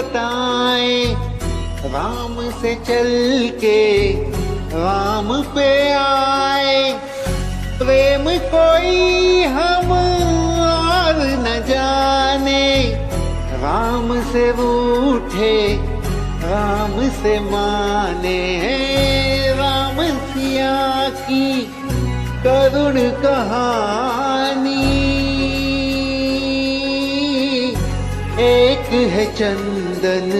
बताएं, राम से चल के राम पे आए। प्रेम कोई हम और न जाने, राम से रूठे राम से माने। राम सिया की करुण कहानी, एक है चंदन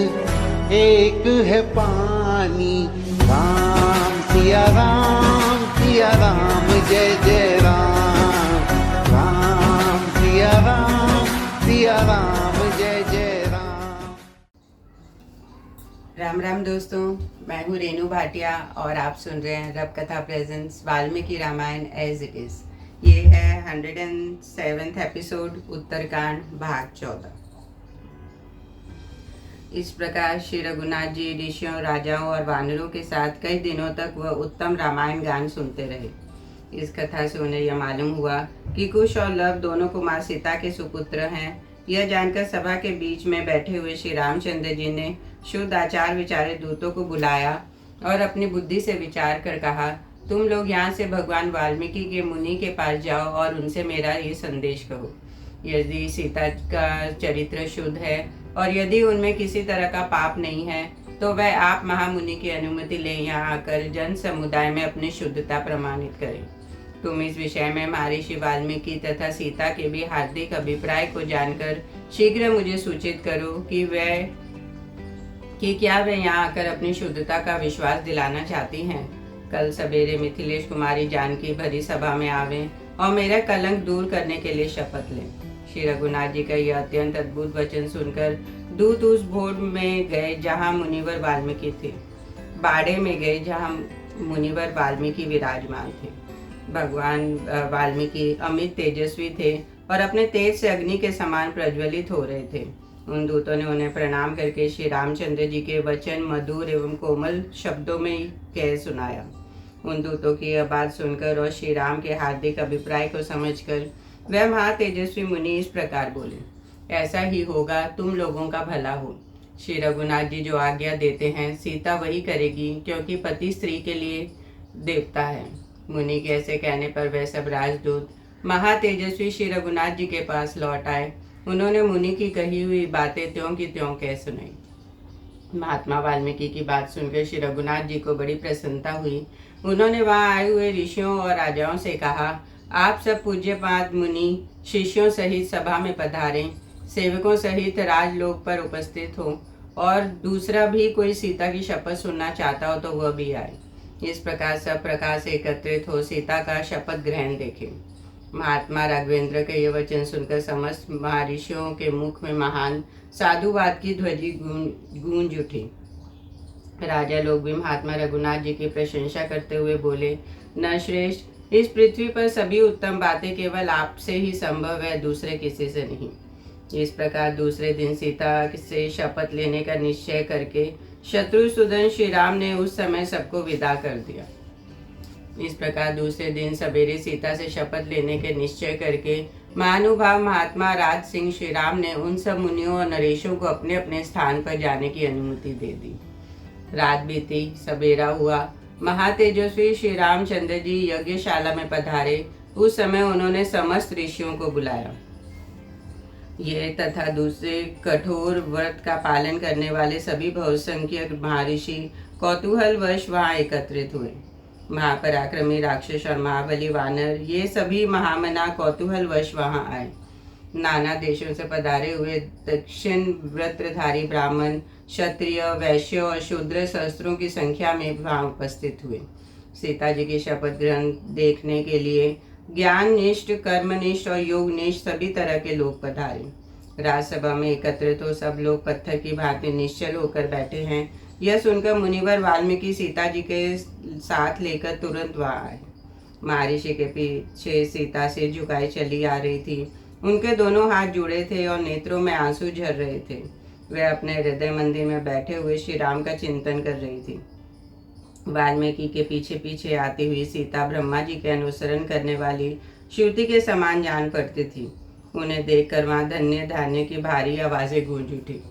एक है पानी। राम सिया राम जय जय राम। राम सिया राम जय जय राम। राम राम दोस्तों, मैं हूँ रेनू भाटिया और आप सुन रहे हैं Rab Katha presents Valmiki Ramayan as it is. ये है 107th एपिसोड, उत्तरकांड भाग 14। इस प्रकार श्री रघुनाथ जी ऋषियों, राजाओं और वानरों के साथ कई दिनों तक वह उत्तम रामायण गान सुनते रहे। इस कथा से उन्हें यह मालूम हुआ कि कुश और लव दोनों कुमार सीता के सुपुत्र हैं। यह जानकर सभा के बीच में बैठे हुए श्री रामचंद्र जी ने शुद्ध आचार विचारे दूतों को बुलाया और अपनी बुद्धि से विचार कर कहा, तुम लोग यहाँ से भगवान वाल्मीकि के मुनि के पास जाओ और उनसे मेरा ये संदेश कहो। यदि सीता का चरित्र शुद्ध है और यदि उनमें किसी तरह का पाप नहीं है तो वह आप महामुनि की अनुमति ले यहाँ आकर जन समुदाय में अपनी शुद्धता प्रमाणित करें। तुम इस विषय में महर्षि वाल्मीकि तथा सीता के भी हार्दिक अभिप्राय को जानकर शीघ्र मुझे सूचित करो कि क्या वे यहाँ आकर अपनी शुद्धता का विश्वास दिलाना चाहती हैं। कल सवेरे मिथिलेश कुमारी जानकी भरी सभा में आवे और मेरा कलंक दूर करने के लिए शपथ लें। श्री रघुनाथ जी का यह अत्यंत अद्भुत वचन सुनकर दूत उस भोर में गए जहाँ मुनिवर वाल्मीकि थे, बाड़े में गए जहाँ मुनिवर वाल्मीकि विराजमान थे। भगवान वाल्मीकि अमित तेजस्वी थे और अपने तेज से अग्नि के समान प्रज्वलित हो रहे थे। उन दूतों ने उन्हें प्रणाम करके श्री रामचंद्र जी के वचन मधुर एवं कोमल शब्दों में कह सुनाया। उन दूतों की यह बात सुनकर और श्री राम के हार्दिक अभिप्राय को समझकर वह महातेजस्वी मुनि इस प्रकार बोले, ऐसा ही होगा, तुम लोगों का भला हो। श्री रघुनाथ जी जो आज्ञा देते हैं सीता वही करेगी, क्योंकि पति स्त्री के लिए देवता है। मुनि के ऐसे कहने पर वह सब राजदूत महातेजस्वी श्री रघुनाथ जी के पास लौट आए। उन्होंने मुनि की कही हुई बातें त्यों की त्यों कह सुनाई। महात्मा वाल्मीकि की बात सुनकर श्री रघुनाथ जी को बड़ी प्रसन्नता हुई। उन्होंने वहां आए हुए ऋषियों और राजाओं से कहा, आप सब पूज्यपाद मुनि शिष्यों सहित सभा में पधारें, सेवकों सहित राजलोक पर उपस्थित हो और दूसरा भी कोई सीता की शपथ सुनना चाहता हो तो वह भी आए। इस प्रकार सब प्रकार से एकत्रित हो सीता का शपथ ग्रहण देखें। महात्मा राघवेंद्र के ये वचन सुनकर समस्त महर्षियों के मुख में महान साधुवाद की ध्वनि गूंज उठी। राजा लोग भी महात्मा रघुनाथ जी की प्रशंसा करते हुए बोले, नरश्रेष्ठ, इस पृथ्वी पर सभी उत्तम बातें केवल आपसे ही संभव है, दूसरे किसी से नहीं। इस प्रकार दूसरे दिन सीता से शपथ लेने का निश्चय करके शत्रुसूदन श्री राम ने उस समय सबको विदा कर दिया। इस प्रकार दूसरे दिन सवेरे सीता से शपथ लेने के निश्चय करके महानुभाव महात्मा राज सिंह श्री राम ने उन सब मुनियों और नरेशों को अपने अपने स्थान पर जाने की अनुमति दे दी। रात बीती, सवेरा हुआ। महातेजस्वी श्री रामचंद्र जी यज्ञशाला में पधारे। उस समय उन्होंने समस्त ऋषियों को बुलाया। ये तथा दूसरे कठोर व्रत का पालन करने वाले सभी बहुसंख्यक महर्षि कौतूहलवश वहां एकत्रित हुए। महापराक्रमी राक्षस और महाबली वानर ये सभी महामना कौतूहलवश वहां आए। नाना देशों से पधारे हुए दक्षिण व्रतधारी ब्राह्मण, क्षत्रिय, वैश्य और शूद्र सहस्त्रों की संख्या में वहां उपस्थित हुए। सीता जी की शपथ ग्रहण देखने के लिए ज्ञान निष्ठ, कर्मनिष्ठ और योग निष्ठ सभी तरह के लोग पधारे। राजसभा में एकत्रित हो सब लोग पत्थर की भांति निश्चल होकर बैठे हैं। यह सुनकर मुनिवर वाल्मीकि सीता जी के साथ लेकर तुरंत वहां आए। महर्षि के पीछे सीता सिर झुकाए चली आ रही थी। उनके दोनों हाथ जुड़े थे और नेत्रों में आंसू झर रहे थे। वह अपने हृदय मंदिर में बैठे हुए श्री राम का चिंतन कर रही थी। वाल्मीकि के पीछे पीछे आती हुई सीता ब्रह्मा जी के अनुसरण करने वाली श्रुति के समान जान पड़ती थी। उन्हें देखकर वहां धन्य धान्य की भारी आवाजें गूंज उठी।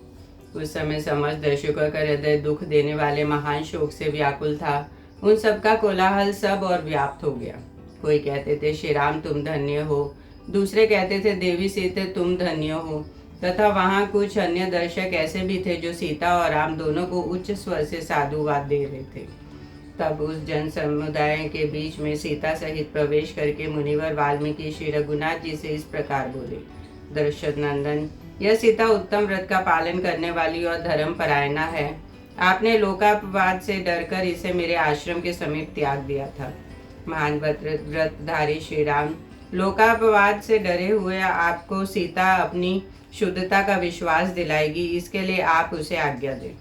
उस समय समस्त दर्शकों का हृदय दुख देने वाले महान शोक से व्याकुल था। उन सबका कोलाहल सब और व्याप्त हो गया। कोई कहते थे श्री राम तुम धन्य हो, दूसरे कहते थे देवी सीता तुम धन्य हो, तथा वहां कुछ अन्य दर्शक ऐसे भी थे जो सीता और राम दोनों को उच्च स्वर से साधुवाद दे रहे थे। तब उस जन समुदाय के बीच में सीता सहित प्रवेश करके मुनिवर वाल्मीकि श्री रघुनाथ जी से इस प्रकार बोले, दशरथ नंदन, यह सीता उत्तम व्रत का पालन करने वाली और धर्म परायणा है। आपने लोकापवाद से डरकर इसे मेरे आश्रम के समीप त्याग दिया था। महान व्रतधारी श्री राम लोकापवाद से डरे हुए आपको सीता अपनी शुद्धता का विश्वास दिलाएगी, इसके लिए आप उसे आज्ञा दें।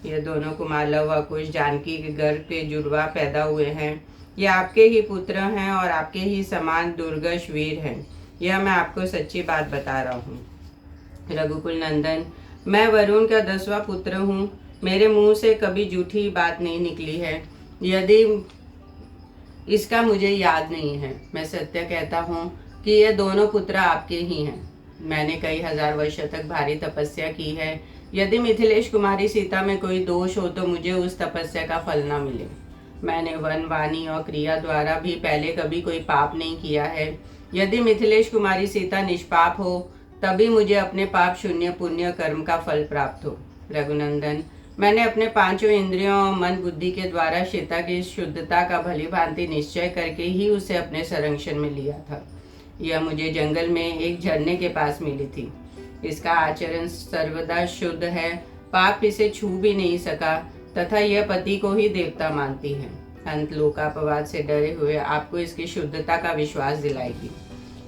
ये दोनों कुमार लव व कुश जानकी के गर्भ के जुड़वा पैदा हुए हैं। ये आपके ही पुत्र हैं और आपके ही समान दुर्गश वीर हैं। यह मैं आपको सच्ची बात बता रहा हूँ। रघुकुल नंदन, मैं वरुण का 10वां पुत्र हूँ। मेरे मुंह से कभी झूठी बात नहीं निकली है, यदि इसका मुझे याद नहीं है। मैं सत्य कहता हूँ कि ये दोनों पुत्र आपके ही हैं। मैंने कई हजार वर्ष तक भारी तपस्या की है। यदि मिथिलेश कुमारी सीता में कोई दोष हो तो मुझे उस तपस्या का फल न मिले। मैंने वन, वाणी और क्रिया द्वारा भी पहले कभी कोई पाप नहीं किया है। यदि मिथिलेश कुमारी सीता निष्पाप हो तभी मुझे अपने पाप शून्य पुण्य कर्म का फल प्राप्त हो। रघुनंदन, मैंने अपने 5 इंद्रियों और मन बुद्धि के द्वारा सीता की शुद्धता का भली भांति निश्चय करके ही उसे अपने संरक्षण में लिया था। यह मुझे जंगल में एक झरने के पास मिली थी। इसका आचरण सर्वदा शुद्ध है, पाप इसे छू भी नहीं सका, तथा यह पति को ही देवता मानती है। अंत लोकापवाद से डरे हुए आपको इसकी शुद्धता का विश्वास दिलाएगी।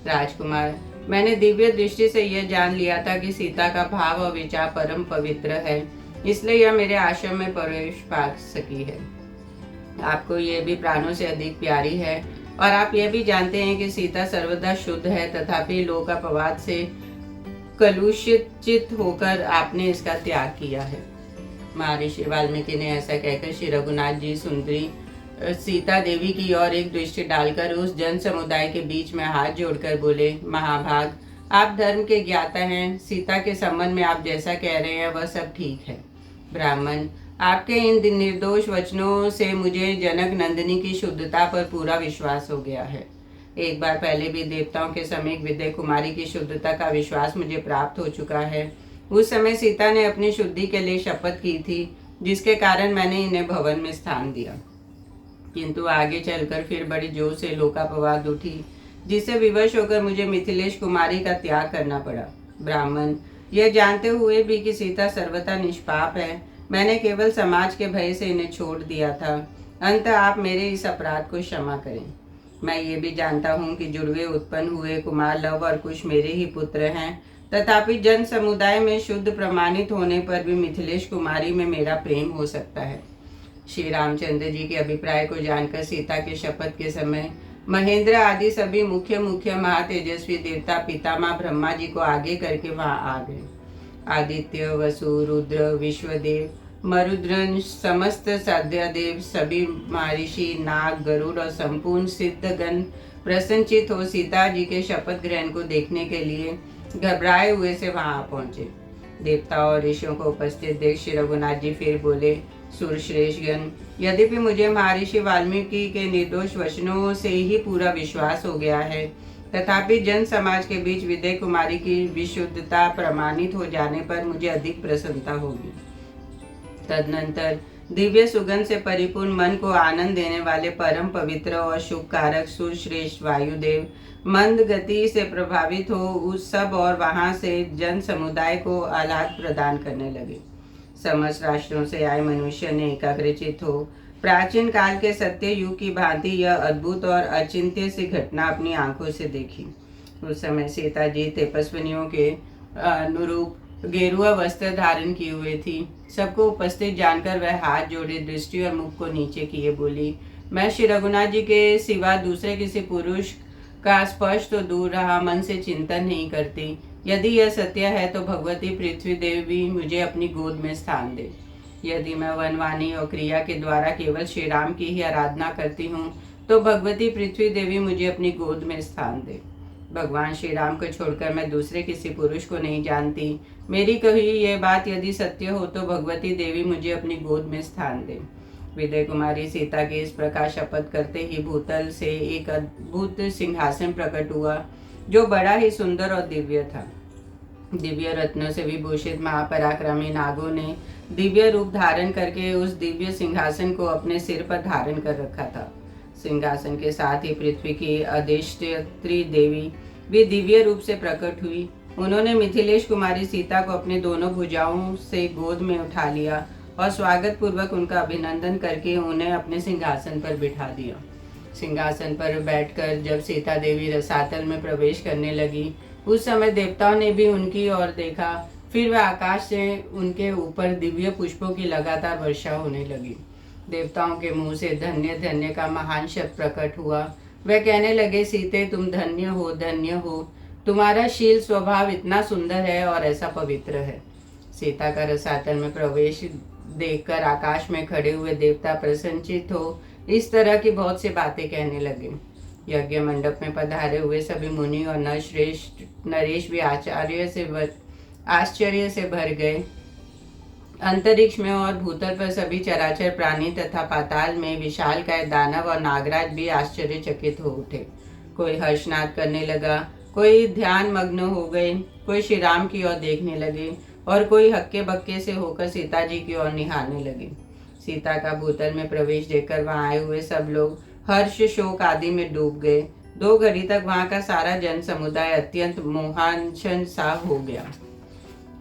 राजकुमार, मैंने दिव्य दृष्टि से यह जान लिया था कि सीता का भाव और विचार परम पवित्र है, इसलिए यह मेरे आश्रम में प्रवेश पा सकी है। आपको यह भी प्राणों से अधिक प्यारी है और आप यह भी जानते हैं कि सीता सर्वदा शुद्ध है, तथापि लोकापवाद से कलुषित होकर आपने इसका त्याग किया है। महर्षि वाल्मीकि ने ऐसा कहकर श्री रघुनाथ जी सुंदरी सीता देवी की ओर एक दृष्टि डालकर उस जन समुदाय के बीच में हाथ जोड़कर बोले, महाभाग, आप धर्म के ज्ञाता हैं। सीता के संबंध में आप जैसा कह रहे हैं वह सब ठीक है। ब्राह्मण, आपके इन निर्दोष वचनों से मुझे जनक नंदिनी की शुद्धता पर पूरा विश्वास हो गया है। एक बार पहले भी देवताओं के समीप विद्या कुमारी की शुद्धता का विश्वास मुझे प्राप्त हो चुका है। उस समय सीता ने अपनी शुद्धि के लिए शपथ की थी, जिसके कारण मैंने इन्हें भवन में स्थान दिया। किंतु आगे चलकर फिर बड़ी जोर से लोकापवाद उठी, जिससे विवश होकर मुझे मिथिलेश कुमारी का त्याग करना पड़ा। ब्राह्मण, यह जानते हुए भी कि सीता सर्वथा निष्पाप है, मैंने केवल समाज के भय से इन्हें छोड़ दिया था। अंत आप मेरे इस अपराध को क्षमा करें। मैं ये भी जानता हूँ कि जुड़वे उत्पन्न हुए कुमार लव और कुश मेरे ही पुत्र हैं, तथापि जन समुदाय में शुद्ध प्रमाणित होने पर भी मिथिलेश कुमारी में मेरा प्रेम हो सकता है। श्री रामचंद्र जी के अभिप्राय को जानकर सीता के शपथ के समय महेंद्र आदि सभी मुख्य महातेजस्वी देवता पितामह ब्रह्मा जी को आगे करके वहां आ गए। आदित्य, वसु, रुद्र, विश्वदेव, मरुद्रन, समस्त साध्यादेव, सभी महर्षि, नाग, गरुड़ और संपूर्ण सिद्धगण प्रसन्नचित हो सीता जी के शपथ ग्रहण को देखने के लिए घबराए हुए से वहां पहुंचे। देवताओं और ऋषियों को उपस्थित देख श्री रघुनाथ जी फिर बोले, सुरश्रेष्ठगण, यद्यपि मुझे महर्षि वाल्मीकि के निर्दोष वचनों से ही पूरा विश्वास हो गया है, तथापि जन समाज के बीच विद्या कुमारी की विशुद्धता प्रमाणित हो जाने पर मुझे अधिक प्रसन्नता होगी। तदनंतर दिव्य सुगंध से परिपूर्ण मन को आनंद देने वाले परम पवित्र और शुभ कारक सुरश्रेष्ठ वायुदेव मंद गति से प्रभावित हो उस सब और वहां से जन समुदाय को आह्लाद प्रदान करने लगे। समस्त राष्ट्रों से आए मनुष्य ने एकाग्रचित हो प्राचीन काल के सत्य युग की भांति यह अद्भुत और अचिंत्य सी घटना अपनी आंखों से देखी। उस समय सीता जी तपस्विनियों के अनुरूप गेरुआ वस्त्र धारण किए हुए थी। सबको उपस्थित जानकर वह हाथ जोड़े दृष्टि और मुख को नीचे किए बोली, मैं श्री रघुनाथ जी के सिवा दूसरे किसी पुरुष का स्पर्श तो दूर रहा, मन से चिंतन नहीं करती। यदि यह सत्य है तो भगवती पृथ्वी देवी मुझे अपनी गोद में स्थान दे। यदि मैं वनवाणी और क्रिया के द्वारा केवल श्री राम की ही आराधना करती हूँ तो भगवती पृथ्वी देवी मुझे अपनी गोद में स्थान दे। भगवान श्री राम को छोड़कर मैं दूसरे किसी पुरुष को नहीं जानती। मेरी कही ये बात यदि सत्य हो तो भगवती देवी मुझे अपनी गोद में स्थान दे। विदय कुमारी सीता की इस प्रकार शपथ करते ही भूतल से एक अद्भुत सिंहासन प्रकट हुआ, जो बड़ा ही सुंदर और दिव्य था। दिव्य रत्नों से विभूषित महापराक्रमी नागों ने दिव्य रूप धारण करके उस दिव्य सिंहासन को अपने सिर पर धारण कर रखा था। सिंहासन के साथ ही पृथ्वी की अधिष्ठात्री देवी भी दिव्य रूप से प्रकट हुई। उन्होंने मिथिलेश कुमारी सीता को अपने दोनों भुजाओं से गोद में उठा लिया और स्वागत पूर्वक उनका अभिनंदन करके उन्हें अपने सिंहासन पर बिठा दिया। सिंहासन पर बैठकर जब सीता देवी रसातल में प्रवेश करने लगी, उस समय देवताओं ने भी उनकी ओर देखा। फिर वह आकाश से उनके ऊपर दिव्य पुष्पों की लगातार वर्षा होने लगी। देवताओं के मुंह से धन्य धन्य का महान शब्द प्रकट हुआ। वह कहने लगे, सीते तुम धन्य हो, धन्य हो। तुम्हारा शील स्वभाव इतना सुंदर है और ऐसा पवित्र है। सीता का रसातल में प्रवेश देखकर आकाश में खड़े हुए देवता प्रसन्नचित्त हो इस तरह की बहुत सी बातें कहने लगे। यज्ञ मंडप में पधारे हुए सभी मुनि और नरेश भी आश्चर्य से भर गए। अंतरिक्ष में और भूतल पर सभी चराचर प्राणी तथा पाताल में विशालकाय दानव और नागराज भी आश्चर्यचकित हो उठे। कोई हर्षनाद करने लगा, कोई ध्यान मग्न हो गए, कोई श्री राम की ओर देखने लगे और कोई हक्के बक्के से होकर सीता जी की ओर निहारने लगे। सीता का भूतल में प्रवेश देखकर वहां आए हुए सब लोग हर्ष शोक आदि में डूब गए। 2 घड़ी तक वहां का सारा जन समुदाय अत्यंत मोहांशन सा हो गया।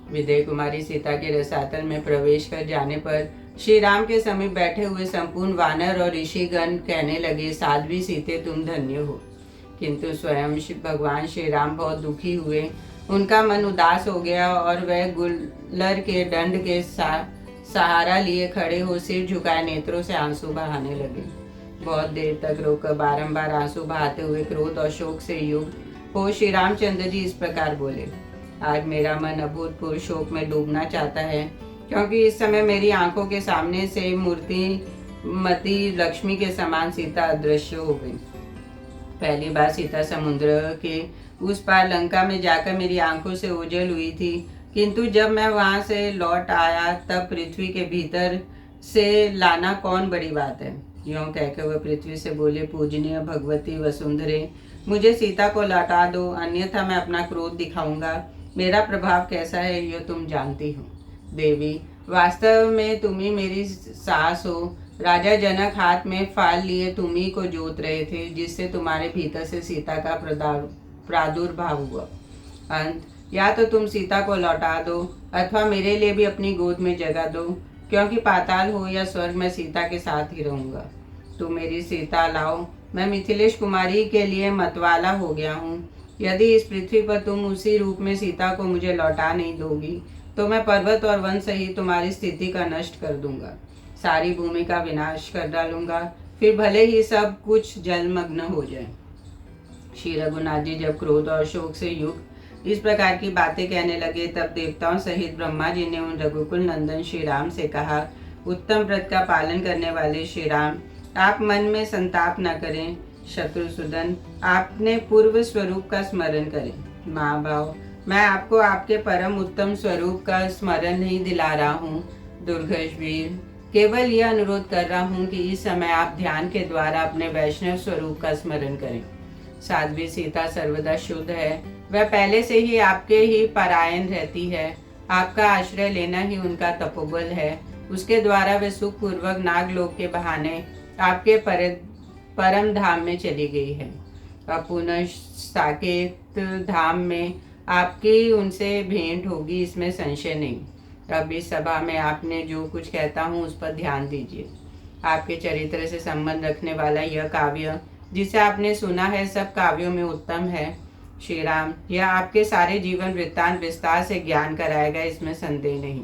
विदय कुमारी सीता के रसातल में प्रवेश कर जाने पर श्री राम के समीप बैठे हुए संपूर्ण वानर और ऋषिगण कहने लगे, साध्वी सीते तुम धन्य हो। किंतु स्वयं भगवान श्री राम बहुत दुखी हुए। उनका मन उदास हो गया और वह गुल्लर के दंड के सहारा लिए खड़े हो सिर झुकाए नेत्रों से आंसू बहाने लगे। बहुत देर तक रोकर बारंबार आंसू बहाते हुए क्रोध और शोक से युक्त हो श्री रामचंद्र जी इस प्रकार बोले, आज मेरा मन अभूतपूर्व शोक में डूबना चाहता है, क्योंकि इस समय मेरी आंखों के सामने से मूर्तिमती लक्ष्मी के समान सीता अदृश्य हो गई। पहली बार सीता समुद्र के उस पार लंका में जाकर मेरी आंखों से ओझल हुई थी, किंतु जब मैं वहां से लौट आया तब पृथ्वी के भीतर से लाना कौन बड़ी बात है। यूं कहकर वह पृथ्वी से बोले, पूजनीय भगवती वसुंधरे, मुझे सीता को लौटा दो, अन्यथा मैं अपना क्रोध दिखाऊंगा। मेरा प्रभाव कैसा है ये तुम जानती हो। देवी, वास्तव में तुम ही मेरी सास हो। राजा जनक हाथ में फाल लिए तुम ही को जोत रहे थे, जिससे तुम्हारे भीतर से सीता का प्रादुर्भाव हुआ। अंत या तो तुम सीता को लौटा दो अथवा मेरे लिए भी अपनी गोद में जगह दो, क्योंकि पाताल हो या स्वर्ग में सीता के साथ ही रहूंगा। तुम मेरी सीता लाओ, मैं मिथिलेश कुमारी के लिए मतवाला हो गया हूँ। यदि इस पृथ्वी पर तुम उसी रूप में सीता को मुझे लौटा नहीं दोगी तो मैं पर्वत और वन सहित तुम्हारी स्थिति का नष्ट कर दूंगा, सारी भूमि का विनाश कर डालूंगा, फिर भले ही सब कुछ जलमग्न हो जाए। श्री रघुनाथ जी जब क्रोध और शोक से युक्त इस प्रकार की बातें कहने लगे, तब देवताओं सहित ब्रह्मा जी ने उन रघुकुल नंदन श्री राम से कहा, उत्तम व्रत का पालन करने वाले श्री राम, आप मन में संताप न करें। शत्रुसूदन, आपने पूर्व स्वरूप का स्मरण करें। माँ भाव, मैं आपको आपके परम उत्तम स्वरूप का स्मरण नहीं दिला रहा हूँ। दुर्घर्ष वीर, केवल यह अनुरोध कर रहा हूँ कि इस समय आप ध्यान के द्वारा अपने वैष्णव स्वरूप का स्मरण करें। साध्वी सीता सर्वदा शुद्ध है, वह पहले से ही आपके ही परायण रहती है। आपका आश्रय लेना ही उनका तपोबल है। उसके द्वारा वे सुख पूर्वक नागलोक के बहाने आपके परम धाम में चली गई है। अब पुनः साकेत धाम में आपकी उनसे भेंट होगी, इसमें संशय नहीं। अब इस सभा में आपने जो कुछ कहता हूँ उस पर ध्यान दीजिए। आपके चरित्र से संबंध रखने वाला यह काव्य जिसे आपने सुना है सब काव्यों में उत्तम है। श्री राम, यह आपके सारे जीवन वृत्तांत विस्तार से ज्ञान कराएगा, इसमें संदेह नहीं।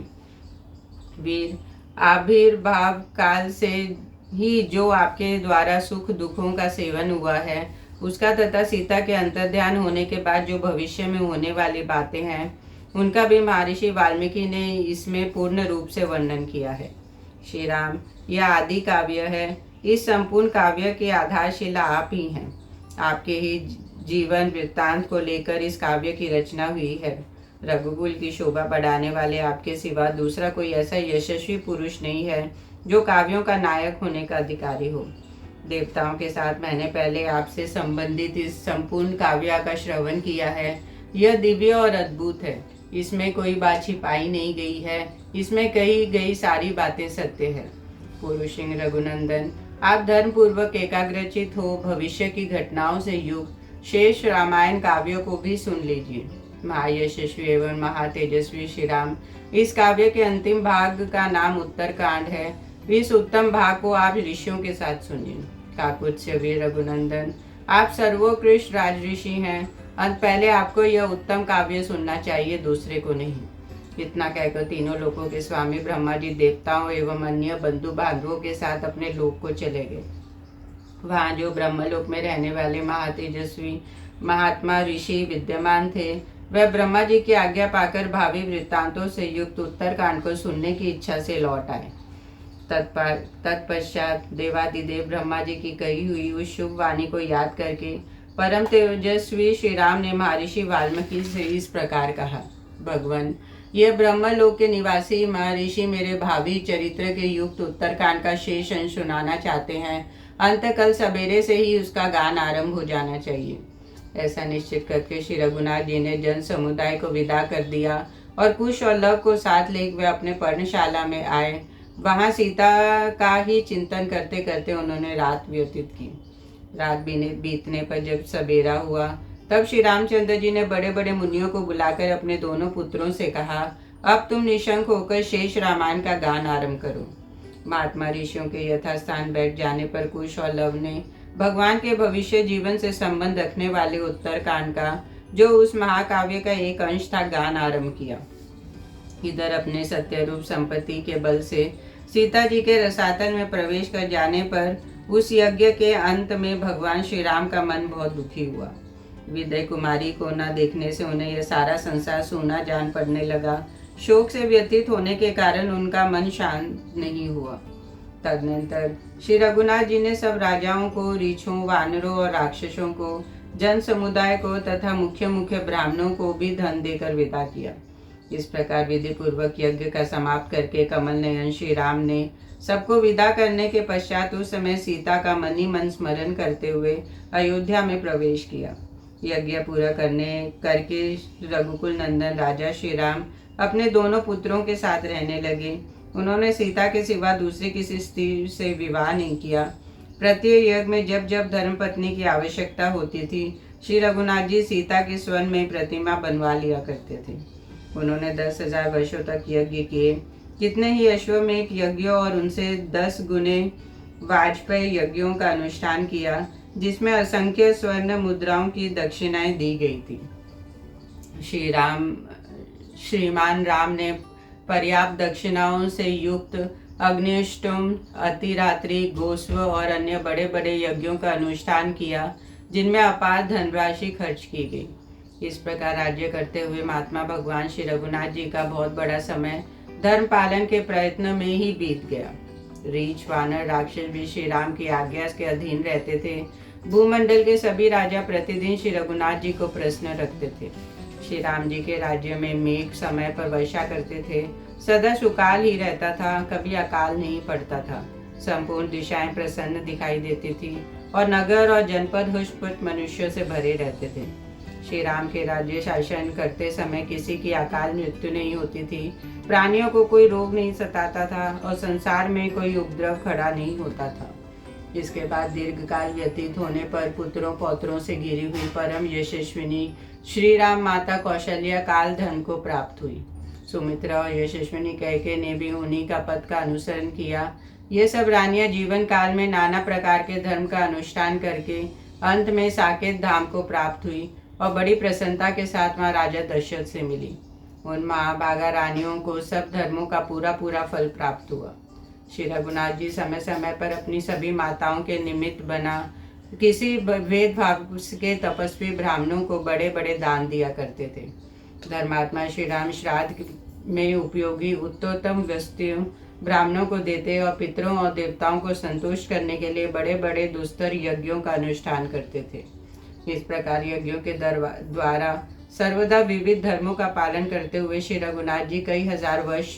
वीर, आविर्भाव काल से ही जो आपके द्वारा सुख दुखों का सेवन हुआ है उसका तथा सीता के अंतर्ध्यान होने के बाद जो भविष्य में होने वाली बातें हैं उनका भी महर्षि वाल्मीकि ने इसमें पूर्ण रूप से वर्णन किया है। श्री राम, यह आदि काव्य है। इस संपूर्ण काव्य की आधारशिला आप ही हैं। आपके ही जीवन वृत्तांत को लेकर इस काव्य की रचना हुई है। रघुकुल की शोभा बढ़ाने वाले आपके सिवा दूसरा कोई ऐसा यशस्वी पुरुष नहीं है जो काव्यों का नायक होने का अधिकारी हो। देवताओं के साथ मैंने पहले आपसे संबंधित इस संपूर्ण काव्य का श्रवण किया है। यह दिव्य और अद्भुत है। इसमें कोई बात छिपाई नहीं गई है। इसमें कही गई सारी बातें सत्य है। पुरुष सिंह रघुनंदन, आप धर्म पूर्वक एकाग्रचित हो भविष्य की घटनाओं से युक्त शेष रामायण काव्यों को भी सुन लीजिए। महायशस्वी एवं महातेजस्वी श्री राम, इस काव्य के अंतिम भाग का नाम उत्तरकांड है। इस उत्तम भाग को आप ऋषियों के साथ सुनिए। काकुत्स्य वीर रघुनंदन, आप सर्वोत्कृष्ट राजऋषि हैं। पहले आपको यह उत्तम काव्य सुनना चाहिए, दूसरे को नहीं। इतना कहकर तीनों लोकों के स्वामी ब्रह्मा जी देवताओं एवं अन्य बंधु बांधवों के साथ अपने लोक को चले गए। वहाँ जो ब्रह्मलोक में रहने वाले महातेजस्वी महात्मा ऋषि विद्यमान थे, वह ब्रह्मा जी की आज्ञा पाकर भावी वृत्तांतों से युक्त उत्तरकांड को सुनने की इच्छा से लौट आए। तत्पश्चात देवादिदेव ब्रह्मा जी की कही हुई उस शुभ वाणी को याद करके परम तेजस्वी श्री राम ने महर्षि वाल्मीकि से इस प्रकार कहा। भगवान, यह ब्रह्मलोक के निवासी महर्षि मेरे भावी चरित्र के युक्त उत्तरकांड का शेष अंश सुनाना चाहते हैं। अंत कल सवेरे से ही उसका गान आरंभ हो जाना चाहिए। ऐसा निश्चित करके श्री रघुनाथ जी ने जन समुदाय को विदा कर दिया और कुश और लव को साथ लेकर वे अपने पर्णशाला में आए। वहां सीता का ही चिंतन करते करते उन्होंने रात व्यतीत की। रात बीतने पर जब सवेरा हुआ, तब श्री रामचंद्र जी ने बड़े बड़े मुनियों को बुलाकर अपने दोनों पुत्रों से कहा, अब तुम निशंक होकर शेष रामायण का गान आरंभ करो। महात्मा ऋषियों के यथास्थान बैठ जाने पर कुश और लव ने भगवान के भविष्य जीवन से संबंध रखने वाले उत्तरकांड का, जो उस महाकाव्य का एक अंश था, गान आरंभ किया। इधर अपने सत्यरूप संपत्ति के बल से सीता जी के रसातल में प्रवेश कर जाने पर उस यज्ञ के अंत में भगवान श्री राम का मन बहुत दुखी हुआ। विदय कुमारी को न देखने से उन्हें यह सारा संसार सूना जान पड़ने लगा। शोक से व्यतीत होने के कारण उनका मन शांत नहीं हुआ। तदनंतर श्री रघुनाथ जी ने सब राजाओं को, रीछों, वानरों और राक्षसों को, जन समुदाय को तथा मुख्य मुख्य ब्राह्मणों को भी धन देकर विदा किया। इस प्रकार विधि पूर्वक यज्ञ का समाप्त करके कमल नयन श्री राम ने सबको विदा करने के पश्चात उस समय सीता का मन ही मन स्मरण करते हुए अयोध्या में प्रवेश किया। यज्ञ पूरा करके रघुकुल नंदन राजा श्री राम अपने दोनों पुत्रों के साथ रहने लगे। उन्होंने सीता के सिवा दूसरे किसी स्त्री से विवाह नहीं किया। प्रत्येक यज्ञ में जब जब धर्मपत्नी की आवश्यकता होती थी, श्री रघुनाथ जी सीता के स्वर्ण में प्रतिमा बनवा लिया करते थे। उन्होंने 10,000 वर्षों तक यज्ञ किए। कितने ही अश्वमेध यज्ञों और उनसे 10 गुने वाजपेयी यज्ञों का अनुष्ठान किया, जिसमें असंख्य स्वर्ण मुद्राओं की दक्षिणाएं दी गई थी। श्रीमान राम ने पर्याप्त दक्षिणाओं से युक्त अग्निष्टोम, अतिरात्रि, गोस्व और अन्य बड़े बड़े यज्ञों का अनुष्ठान किया, जिनमें अपार धनराशि खर्च की गई। इस प्रकार राज्य करते हुए महात्मा भगवान श्री रघुनाथ जी का बहुत बड़ा समय धर्म पालन के प्रयत्न में ही बीत गया। रीछ, वानर, राक्षस भी श्री राम की आज्ञा के अधीन रहते थे। भूमंडल के सभी राजा प्रतिदिन श्री रघुनाथ जी को प्रश्न रखते थे। श्री राम जी के राज्य में मेघ समय पर वर्षा करते थे। सदा सुकाल ही रहता था, कभी अकाल नहीं पड़ता था। संपूर्ण दिशाएं प्रसन्न दिखाई देती थी और नगर और जनपद हुष्ट-पुष्ट मनुष्यों से भरे रहते थे। श्री राम के राज्य शासन करते समय किसी की अकाल मृत्यु नहीं होती थी, प्राणियों को कोई रोग नहीं सताता था और संसार में कोई उपद्रव खड़ा नहीं होता था। इसके बाद दीर्घकाल व्यतीत होने पर पुत्रों पौत्रों से घिरी हुई परम यशस्विनी श्री राम माता कौशल्या काल धन को प्राप्त हुई। सुमित्रा और यशस्विनी कैकेयी ने भी उन्हीं का पथ का अनुसरण किया। ये सब रानियां जीवन काल में नाना प्रकार के धर्म का अनुष्ठान करके अंत में साकेत धाम को प्राप्त हुई और बड़ी प्रसन्नता के साथ वहाँ राजा दशरथ से मिली। उन महाभागा रानियों को सब धर्मों का पूरा पूरा फल प्राप्त हुआ। श्री रघुनाथ जी समय समय पर अपनी सभी माताओं के निमित्त बना किसी भेदभाव के तपस्वी ब्राह्मणों को बड़े बड़े दान दिया करते थे। धर्मात्मा श्री राम श्राद्ध में उपयोगी उत्तोत्तम वस्तुओं ब्राह्मणों को देते और पितरों और देवताओं को संतुष्ट करने के लिए बड़े बड़े दुस्तर यज्ञों का अनुष्ठान करते थे। इस प्रकार यज्ञों के द्वारा सर्वदा विविध धर्मों का पालन करते हुए श्री रघुनाथ जी कई हजार वर्ष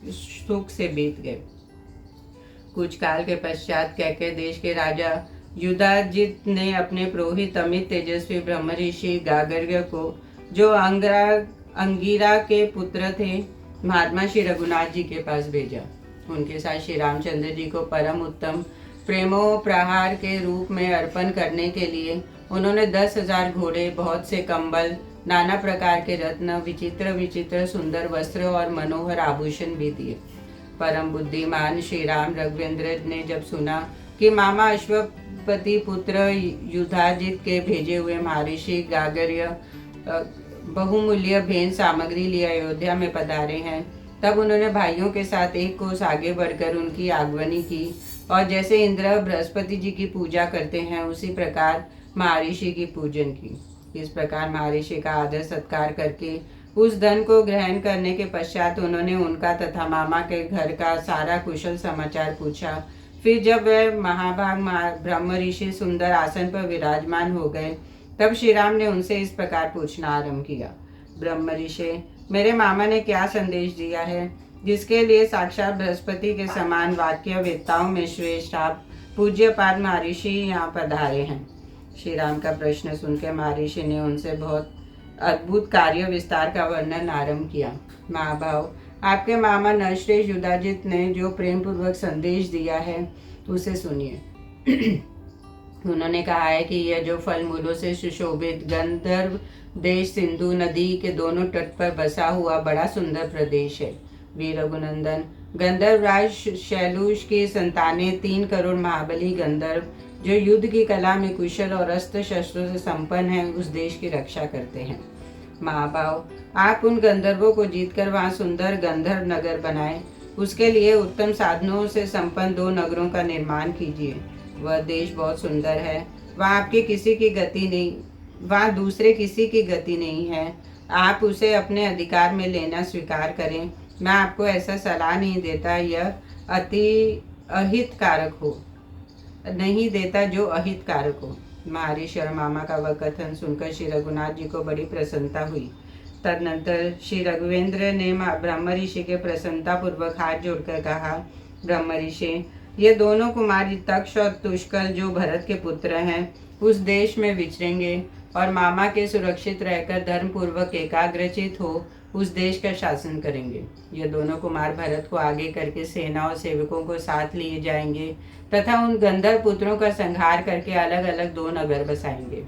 सुख से बीत गए। कुछ काल के पश्चात कैके देश के राजा युधाजित ने अपने पुरोहित अमित तेजस्वी ब्रह्म ऋषि गागर्य को, जो अंगिरा के पुत्र थे, महात्मा श्री रघुनाथ जी के पास भेजा। उनके साथ श्री रामचंद्र जी को परम उत्तम प्रेमोपहार के रूप में अर्पण करने के लिए उन्होंने 10,000 घोड़े, बहुत से कंबल, नाना प्रकार के रत्न, विचित्र विचित्र सुंदर वस्त्र और मनोहर आभूषण भी दिए। परम बुद्धिमान श्री राम रघुवेंद्र ने जब सुना कि मामा अश्वपति पुत्र युधाजित के भेजे हुए महर्षि गागर्य बहुमूल्य भेंट सामग्री लिए अयोध्या में पधारे हैं, तब उन्होंने भाइयों के साथ एक कोस आगे बढ़कर उनकी आगमनी की और जैसे इंद्र बृहस्पति जी की पूजा करते हैं उसी प्रकार महर्षि की पूजन की। इस प्रकार महर्षि का आदर सत्कार करके उस धन को ग्रहण करने के पश्चात उन्होंने उनका तथा मामा के घर का सारा कुशल समाचार पूछा। फिर जब वह महाभाग ब्रह्म ऋषि सुंदर आसन पर विराजमान हो गए, तब श्री राम ने उनसे इस प्रकार पूछना आरंभ किया। ब्रह्म ऋषि, मेरे मामा ने क्या संदेश दिया है, जिसके लिए साक्षात बृहस्पति के समान वाक्य वेत्ताओं में श्रेष्ठ आप पूज्यपाद महर्षि यहाँ पधारे हैं। श्री राम का प्रश्न सुनकर महर्षि ने उनसे बहुत अद्भुत कार्य विस्तार का वर्णन आरंभ किया। महाभाव, आपके मामा नरश्रेष्ठ युधाजित ने जो प्रेम पूर्वक संदेश दिया है उसे सुनिए। उन्होंने कहा है कि यह जो फल मूलों से सुशोभित गंधर्व देश सिंधु नदी के दोनों तट पर बसा हुआ बड़ा सुंदर प्रदेश है। वीर रघुनंदन, गंधर्व राज शैलूष की संतानें 3 करोड़ महाबली गंधर्व, जो युद्ध की कला में कुशल और अस्त्र शस्त्रों से संपन्न है, उस देश की रक्षा करते हैं। महाभाव, आप उन गंधर्वों को जीतकर वहाँ सुंदर गंधर्व नगर बनाएं। उसके लिए उत्तम साधनों से संपन्न 2 नगरों का निर्माण कीजिए। वह देश बहुत सुंदर है, वहाँ आपकी किसी की गति नहीं, वहाँ दूसरे किसी की गति नहीं है। आप उसे अपने अधिकार में लेना स्वीकार करें। मैं आपको ऐसा सलाह नहीं देता यह अति अहितकारक हो, नहीं देता जो अहितकारक हो। महर्षि और मामा का वह कथन सुनकर श्री रघुनाथ जी को बड़ी प्रसन्नता हुई। तदनंतर श्री रघुवेंद्र ने ब्रह्म ऋषि के प्रसन्नता पूर्वक हाथ जोड़कर कहा, ब्रह्म ऋषि, ये दोनों कुमारी तक्ष और तुष्कल, जो भरत के पुत्र हैं, उस देश में विचरेंगे और मामा के सुरक्षित रहकर धर्म पूर्वक एकाग्रचित हो उस देश का शासन करेंगे। ये दोनों कुमार भरत को आगे करके सेना और सेवकों को साथ लिए जाएंगे तथा उन गंधर्व पुत्रों का संहार करके अलग अलग 2 नगर बसाएंगे।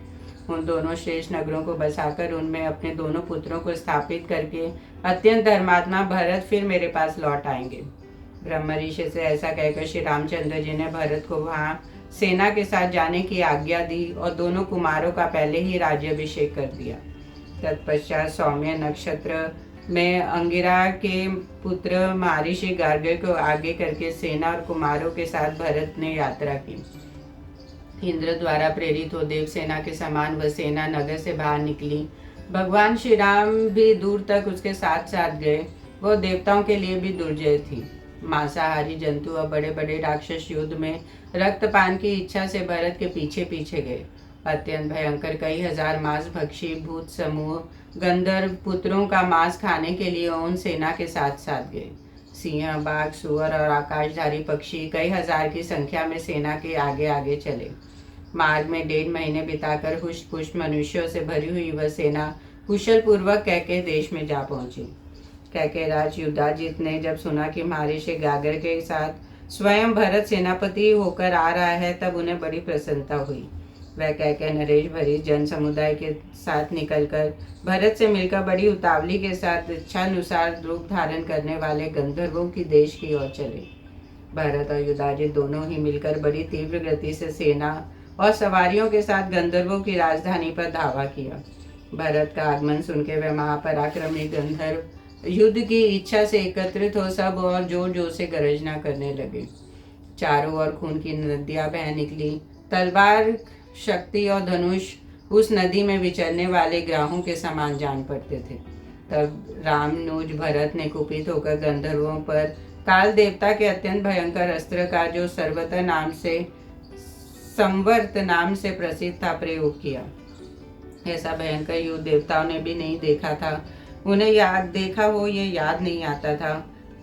उन दोनों श्रेष्ठ नगरों को बसाकर उनमें अपने दोनों पुत्रों को स्थापित करके अत्यंत धर्मात्मा भरत फिर मेरे पास लौट आएंगे। ब्रह्म ऋषि से ऐसा कहकर श्री रामचंद्र जी ने भरत को वहाँ सेना के साथ जाने की आज्ञा दी और दोनों कुमारों का पहले ही राज्याभिषेक कर दिया। तत्पश्चात सौम्य नक्षत्र में अंगिरा के पुत्र महर्षि गार्ग्य को आगे करके सेना और कुमारों के साथ भरत ने यात्रा की। इंद्र द्वारा प्रेरित हो देव सेना के समान वह सेना नगर से बाहर निकली। भगवान श्री राम भी दूर तक उसके साथ साथ गए। वह देवताओं के लिए भी दुर्जय थी। मांसाहारी जंतु और बड़े बड़े राक्षस युद्ध में रक्तपान की इच्छा से भरत के पीछे पीछे गए। अत्यंत भयंकर कई हजार मांस भक्षी भूत समूह गंधर्व पुत्रों का मांस खाने के लिए उन सेना के साथ साथ गए। सिंह, बाघ, सुअर और आकाशधारी पक्षी कई हजार की संख्या में सेना के आगे आगे चले। मार्ग में 1.5 महीने बिताकर हुष्ट पुष्ट मनुष्यों से भरी हुई वह सेना कुशल पूर्वक कैके देश में जा पहुंची। कैके राज युधाजित ने जब सुना कि महर्षि गागर के साथ स्वयं भरत सेनापति होकर आ रहा है, तब उन्हें बड़ी प्रसन्नता हुई। वह कैके नरेश भरी जन समुदाय के साथ निकलकर भरत से मिलकर बड़ी उतावली के साथ इच्छानुसार रूप धारण करने वाले गंधर्वों की देश की ओर चले। भरत और युधाजित दोनों ही मिलकर बड़ी तीव्र गति से सेना और सवारियों के साथ गंधर्वों की राजधानी पर धावा किया। भरत का आगमन सुनकर वह महापराक्रमी गंधर्व युद्ध की इच्छा से एकत्रित हो सब और जोर जोर से गरजना करने लगे। चारों ओर खून की नदियां बह निकली। तलवार, शक्ति और धनुष उस नदी में विचरने वाले ग्राहों के समान जान पड़ते थे। तब रामनुज भरत ने कुपित होकर गंधर्वों पर काल देवता के अत्यंत भयंकर अस्त्र का, जो संवर्त नाम से प्रसिद्ध था, प्रयोग किया। ऐसा भयंकर युद्ध देवताओं ने भी नहीं देखा था। उन्हें याद देखा हो ये याद नहीं आता था।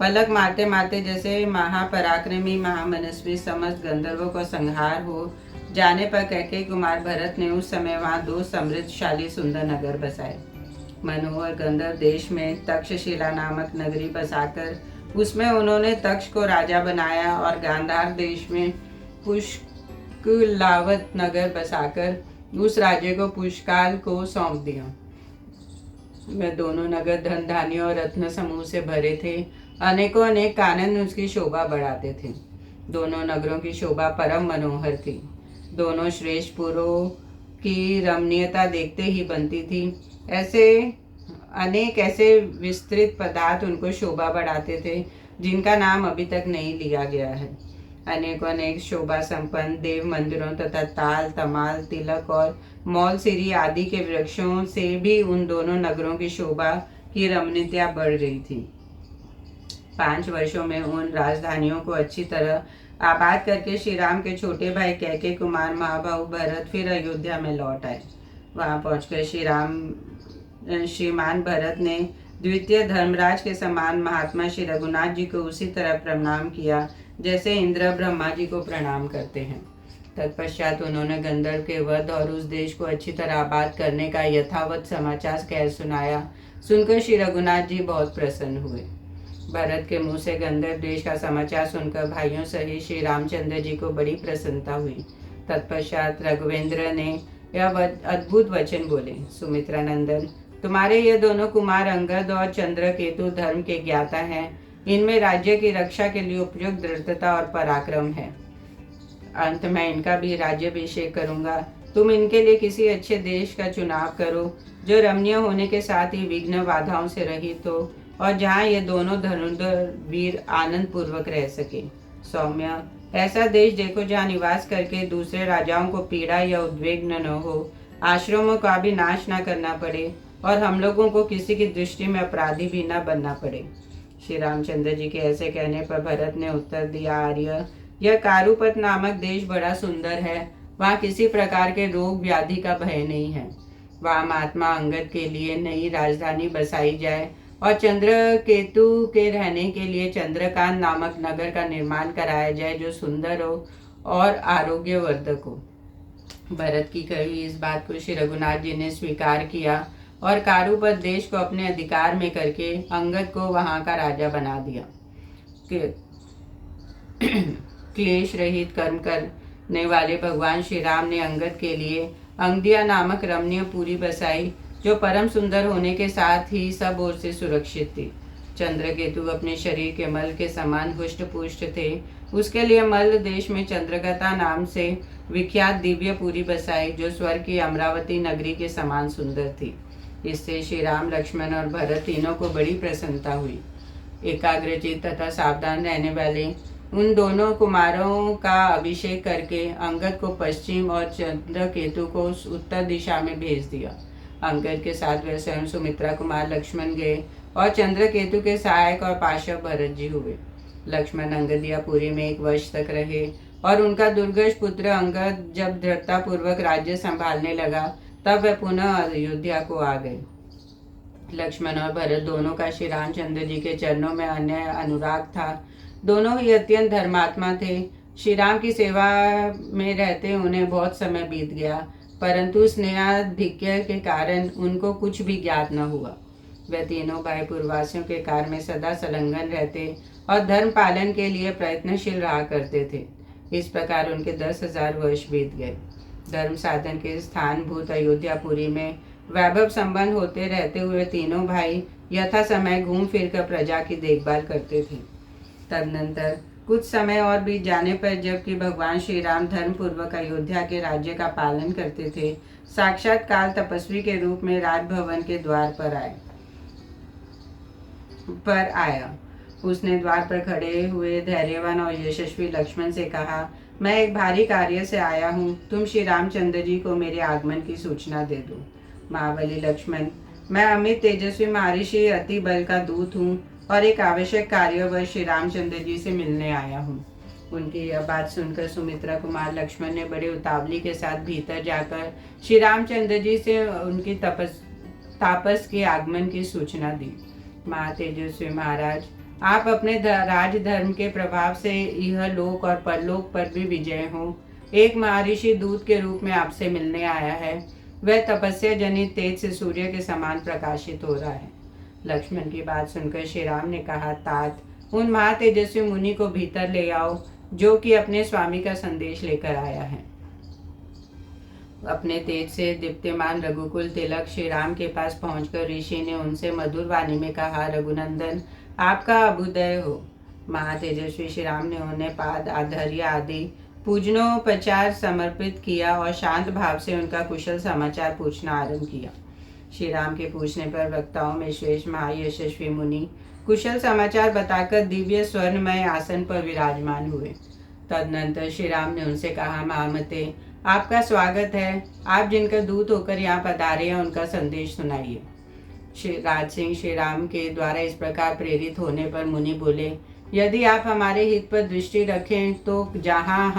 पलक मारते मारते जैसे महापराक्रमी महामनस्वी समस्त गंधर्वों को संहार हो जाने पर कैकेयी कुमार भरत ने उस समय वहां 2 समृद्धशाली सुंदर नगर बसाए। मनोहर गंधर्व देश में तक्षशिला नामक नगरी बसाकर उसमें उन्होंने तक्ष को राजा बनाया और गांधार देश में पुष्कलावत नगर बसाकर उस राज्य को पुष्काल को सौंप दिया। वे दोनों नगर धन धान्य और रत्न समूह से भरे थे। अनेकों अनेक कानन उसकी शोभा बढ़ाते थे। दोनों नगरों की शोभा परम मनोहर थी। दोनों श्रेष्ठ पुरों की रमणीयता देखते ही बनती थी। ऐसे विस्तृत पदार्थ उनको शोभा बढ़ाते थे जिनका नाम अभी तक नहीं लिया गया है। अनेकों अनेक शोभा संपन्न देव मंदिरों तथा ताल तमाल तिलक और मौल सिरी आदि के वृक्षों से भी उन दोनों नगरों की शोभा की रमणीयता बढ़ रही थी। 5 वर्षों में उन राजधानियों को अच्छी तरह आबाद करके श्री राम के छोटे भाई कैकेयी कुमार महाबाहु भरत फिर अयोध्या में लौट आए। वहां पहुंचकर श्रीमान भरत ने द्वितीय धर्मराज के समान महात्मा श्री रघुनाथ जी को उसी तरह प्रणाम किया जैसे इंद्र ब्रह्मा जी को प्रणाम करते हैं। तत्पश्चात उन्होंने गंधर्व के वध और उस देश को अच्छी तरह आबाद करने का यथावत समाचार कह सुनाया। सुनकर श्री रघुनाथ जी बहुत प्रसन्न हुए। भरत के मुंह से गंधर्व देश का समाचार सुनकर भाइयों सहित श्री रामचंद्र जी को बड़ी प्रसन्नता हुई। तत्पश्चात रघुवेंद्र ने यह अद्भुत वचन बोले, सुमित्रा नंदन, तुम्हारे ये दोनों कुमार अंगद और चंद्रकेतु धर्म के ज्ञाता हैं। इनमें राज्य की रक्षा के लिए उपयुक्त दृढ़ता और पराक्रम है। अंत में इनका भी राज्याभिषेक करूंगा। तुम इनके लिए किसी अच्छे देश का चुनाव करो जो रमणीय होने के साथ ही विघ्न बाधाओं से रहित हो और जहाँ ये दोनों धनुर्धर वीर आनंद पूर्वक रह सके। सौम्य, ऐसा देश देखो जहाँ निवास करके दूसरे राजाओं को पीड़ा या उद्विग्न न हो, आश्रमों का भी नाश न करना पड़े और हम लोगों को किसी की दृष्टि में अपराधी भी न बनना पड़े। श्री रामचंद्र जी के ऐसे कहने पर भरत ने उत्तर दिया, आर्य, यह कारुपत नामक देश बड़ा सुंदर है। वहाँ किसी प्रकार के रोग व्याधि का भय नहीं है। वहाँ महात्मा अंगद के लिए नई राजधानी बसाई जाए और चंद्रकेतु के रहने के लिए चंद्रकांत नामक नगर का निर्माण कराया जाए जो सुंदर हो और आरोग्यवर्धक हो। भरत की कही इस बात को श्री रघुनाथ जी ने स्वीकार किया और कारुपत देश को अपने अधिकार में करके अंगद को वहां का राजा बना दिया। क्लेश रहित कर्म करने वाले भगवान श्री राम ने अंगद के लिए अंगदिया नामक रमणीय पुरी बसाई जो परम सुंदर होने के साथ ही सब ओर से सुरक्षित थी। चंद्रकेतु अपने शरीर के मल के समान हुष्ट पुष्ट थे। उसके लिए मल्ल देश में चंद्रगता नाम से विख्यात दिव्य पुरी बसाई जो स्वर्ग की अमरावती नगरी के समान सुंदर थी। इससे श्री राम, लक्ष्मण और भरत तीनों को बड़ी प्रसन्नता हुई। एकाग्रचित तथा सावधान रहने वाले उन दोनों कुमारों का अभिषेक करके अंगद को पश्चिम और चंद्रकेतु को उत्तर दिशा में भेज दिया। अंगद के साथ वे स्वयं सुमित्रा कुमार लक्ष्मण गए और चंद्रकेतु के सहायक और पार्षद भरत जी हुए। लक्ष्मण अंगदियापुरी में 1 वर्ष तक रहे और उनका दुर्गज पुत्र अंगद जब दृढ़तापूर्वक राज्य संभालने लगा तब वह पुनः अयोध्या को आ गए। लक्ष्मण और भरत दोनों का श्री रामचंद्र जी के चरणों में अन्य अनुराग था। दोनों ही अत्यंत धर्मात्मा थे। श्री राम की सेवा में रहते उन्हें बहुत समय बीत गया, परंतु स्नेहाधिक्य के कारण उनको कुछ भी ज्ञात न हुआ। वे तीनों भाई पूर्ववासियों के कार्य में सदा संलग्न रहते और धर्म पालन के लिए प्रयत्नशील रहा करते थे। इस प्रकार उनके 10,000 वर्ष बीत गए। धर्म साधन के स्थानभूत अयोध्यापुरी में वैभव संबंध होते रहते हुए तीनों भाई यथा समय घूम फिर कर प्रजा की देखभाल करते थे। तदनंतर कुछ समय और बीत जाने पर जबकि भगवान श्री राम धर्म पूर्वक अयोध्या के राज्य का पालन करते थे, साक्षात काल तपस्वी के रूप में राजभवन के द्वार पर आया। उसने द्वार पर खड़े हुए धैर्यवान और यशस्वी लक्ष्मण से कहा, मैं एक भारी कार्य से आया हूँ, तुम श्री रामचंद्र जी को मेरे आगमन की सूचना दे दो। महाबली लक्ष्मण, मैं अमित तेजस्वी महर्षि अति बल का दूत हूँ और एक आवश्यक कार्यवश श्री रामचंद्र जी से मिलने आया हूँ। उनकी यह बात सुनकर सुमित्रा कुमार लक्ष्मण ने बड़े उतावली के साथ भीतर जाकर श्री रामचंद्र जी से उनकी तापस के आगमन की सूचना दी। महातेजस्वी महाराज, आप अपने राजधर्म के प्रभाव से यह लोक और परलोक पर भी विजय हो। एक महर्षि दूत के रूप में आपसे मिलने आया है। वह तपस्या जनित तेज से सूर्य के समान प्रकाशित हो रहा है। लक्ष्मण की बात सुनकर श्री राम ने कहा, तात, उन महातेजस्वी मुनि को भीतर ले आओ जो कि अपने स्वामी का संदेश लेकर आया है। अपने तेज से दीप्यमान रघुकुल तिलक श्री राम के पास पहुंचकर ऋषि ने उनसे मधुर वाणी में कहा, रघुनंदन, आपका अभ्युदय हो। महातेजस्वी श्री राम ने उन्हें पाद आधर्य आदि पूजनोपचार समर्पित किया और शांत भाव से उनका कुशल समाचार पूछना आरंभ किया। श्री राम के पूछने पर वक्ताओं में श्रेष्ठ महायशस्वी मुनि कुशल समाचार बताकर दिव्य स्वर्णमय आसन पर विराजमान हुए। तदनंतर श्री राम ने उनसे कहा, महामते, आपका स्वागत है। आप जिनका दूत होकर यहाँ पधारे हैं उनका संदेश सुनाइए। श्री राज सिंह श्री राम के द्वारा इस प्रकार प्रेरित होने पर मुनि बोले, यदि आप हमारे हित पर दृष्टि रखें तो जहाँ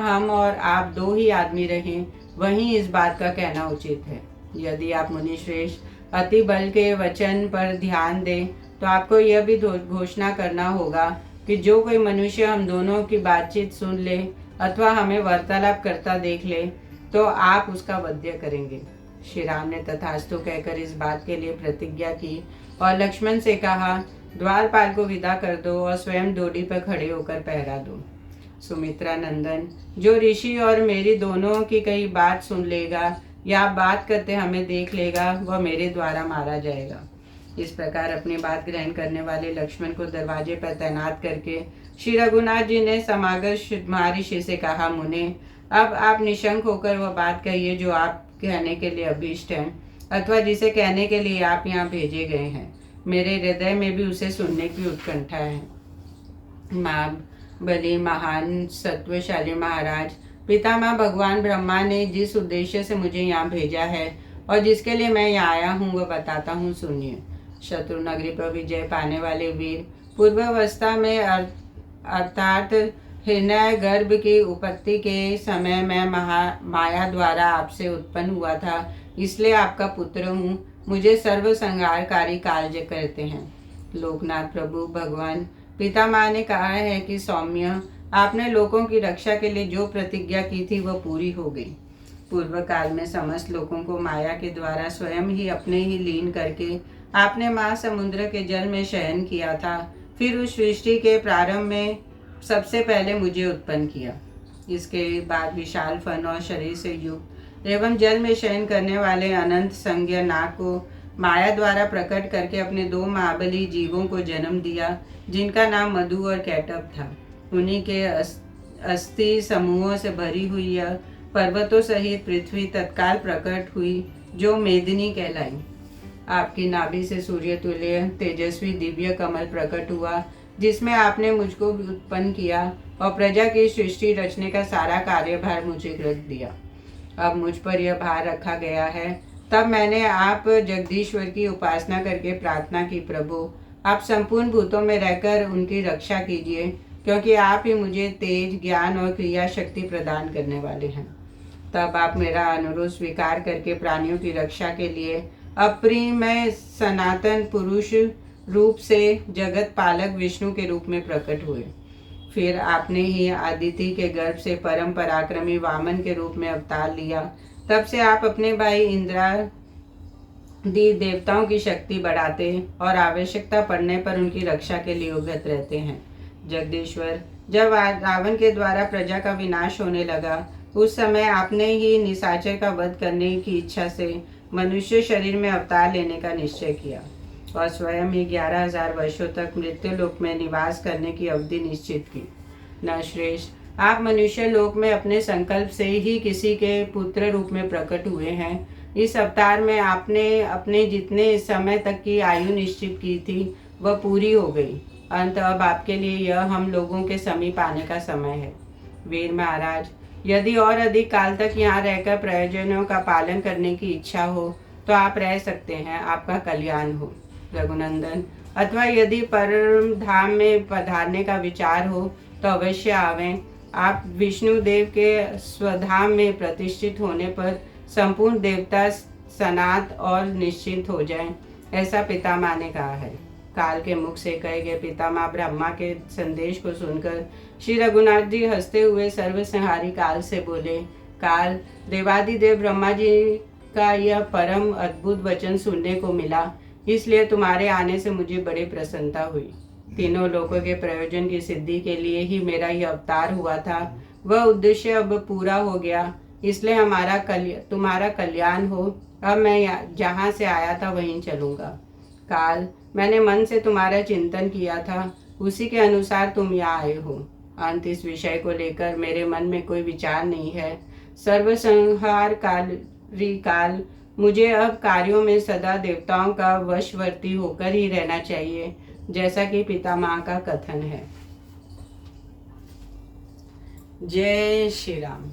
हम और आप दो ही आदमी रहें वहीं इस बात का कहना उचित है। यदि आप मुनि श्रेष्ठ अति बल के वचन पर ध्यान दें तो आपको यह भी घोषणा करना होगा कि जो कोई मनुष्य हम दोनों की बातचीत सुन ले अथवा हमें वार्तालाप करता देख ले तो आप उसका वध्य करेंगे। श्री राम ने तथास्तु कहकर इस बात के लिए प्रतिज्ञा की और लक्ष्मण से कहा, द्वारपाल को विदा कर दो और स्वयं डोडी पर खड़े होकर पहरा दो। सुमित्रा नंदन, जो ऋषि और मेरी दोनों की कई बात सुन लेगा या बात करते हमें देख लेगा वह मेरे द्वारा मारा जाएगा। इस प्रकार अपनी बात ग्रहण करने वाले लक्ष्मण को दरवाजे पर तैनात करके श्री रघुनाथ जी ने समागत महर्षि से कहा, मुने, अब आप निशंक होकर वह बात कहिए जो आप कहने के लिए अभीष्ट हैं अथवा जिसे कहने के लिए आप यहाँ भेजे गए हैं। मेरे हृदय में भी उसे सुनने की उत्कंठा है। बलि महान सत्वशाली महाराज, पितामह भगवान ब्रह्मा ने जिस उद्देश्य से मुझे यहाँ भेजा है और जिसके लिए मैं यहाँ आया हूँ वह बताता हूँ, सुनिए। शत्रु नगरी पर विजय पाने वाले वीर, पूर्वावस्था में अर्थात हिरण्य गर्भ की उत्पत्ति के समय मैं माया द्वारा आपसे उत्पन्न हुआ था, इसलिए आपका पुत्र हूँ। मुझे सर्व संहारकारी कार्य करते हैं। लोकनाथ प्रभु भगवान पितामह ने कहा है कि सौम्य, आपने लोगों की रक्षा के लिए जो प्रतिज्ञा की थी वह पूरी हो गई। पूर्व काल में समस्त लोगों को माया के द्वारा स्वयं ही अपने ही लीन करके आपने महासमुद्र के जल में शयन किया था। फिर उस सृष्टि के प्रारंभ में सबसे पहले मुझे उत्पन्न किया। इसके बाद विशाल फन और शरीर से युक्त एवं जल में शयन करने वाले अनंत संज्ञा नाग को माया द्वारा प्रकट करके अपने दो महाबली जीवों को जन्म दिया, जिनका नाम मधु और कैटब था। उन्हीं के अस्थि समूहों से भरी हुई यह पर्वतों सहित पृथ्वी तत्काल प्रकट हुई, जो मेदिनी कहलाई। आपकी नाभि से सूर्य तुल्य तेजस्वी दिव्य कमल प्रकट हुआ, जिसमें आपने मुझको उत्पन्न किया और प्रजा की सृष्टि रचने का सारा कार्यभार मुझे रख दिया। अब मुझ पर यह भार रखा गया है। तब मैंने आप जगदीश्वर की उपासना करके प्रार्थना की, प्रभु आप संपूर्ण भूतों में रहकर उनकी रक्षा कीजिए, क्योंकि आप ही मुझे तेज, ज्ञान और क्रिया शक्ति प्रदान करने वाले हैं। तब आप मेरा अनुरोध स्वीकार करके प्राणियों की रक्षा के लिए अप्रिमेय सनातन पुरुष रूप से जगत पालक विष्णु के रूप में प्रकट हुए। फिर आपने ही आदिति के गर्भ से परम पराक्रमी वामन के रूप में अवतार लिया। तब से आप अपने भाई इंद्रादि देवताओं की शक्ति बढ़ाते और आवश्यकता पड़ने पर उनकी रक्षा के लिए उद्यत रहते हैं। जगदीश्वर, जब रावण के द्वारा प्रजा का विनाश होने लगा, उस समय आपने ही निशाचर का वध करने की इच्छा से मनुष्य शरीर में अवतार लेने का निश्चय किया और स्वयं ही 11,000 वर्षों तक मृत्यु लोक में निवास करने की अवधि निश्चित की। न श्रेष्ठ, आप मनुष्य लोक में अपने संकल्प से ही किसी के पुत्र रूप में प्रकट हुए हैं। इस अवतार में आपने अपने जितने समय तक की आयु निश्चित की थी वह पूरी हो गई। अंत अब आपके लिए यह हम लोगों के समीप आने का समय है। वीर महाराज, यदि और अधिक काल तक यहाँ रहकर प्रयोजनों का पालन करने की इच्छा हो तो आप रह सकते हैं। आपका कल्याण हो। रघुनंदन, अथवा यदि परम धाम में पधारने का विचार हो तो अवश्य आवें। आप विष्णु देव के स्वधाम में प्रतिष्ठित होने पर संपूर्ण देवता सनात और निश्चिंत हो जाएं, ऐसा पितामह ने कहा है। काल के मुख से कहे गए पितामह ब्रह्मा के संदेश को सुनकर श्री रघुनाथ जी हंसते हुए सर्वसंहारी काल से बोले, काल, देवादिदेव ब्रह्मा जी का यह परम अद्भुत वचन सुनने को मिला, इसलिए तुम्हारे आने से मुझे बड़ी प्रसन्नता हुई। तीनों लोगों के प्रयोजन की सिद्धि के लिए ही मेरा यह अवतार हुआ था। वह उद्देश्य अब पूरा हो गया, इसलिए तुम्हारा कल्याण हो। अब मैं जहाँ से आया था वहीं चलूँगा। काल, मैंने मन से तुम्हारा चिंतन किया था, उसी के अनुसार तुम यहाँ आए हो। अंत इस विषय को लेकर मेरे मन में कोई विचार नहीं है। सर्वसंहार काल, मुझे अब कार्यों में सदा देवताओं का वशवर्ती होकर ही रहना चाहिए, जैसा कि पितामह का कथन है। जय श्री राम।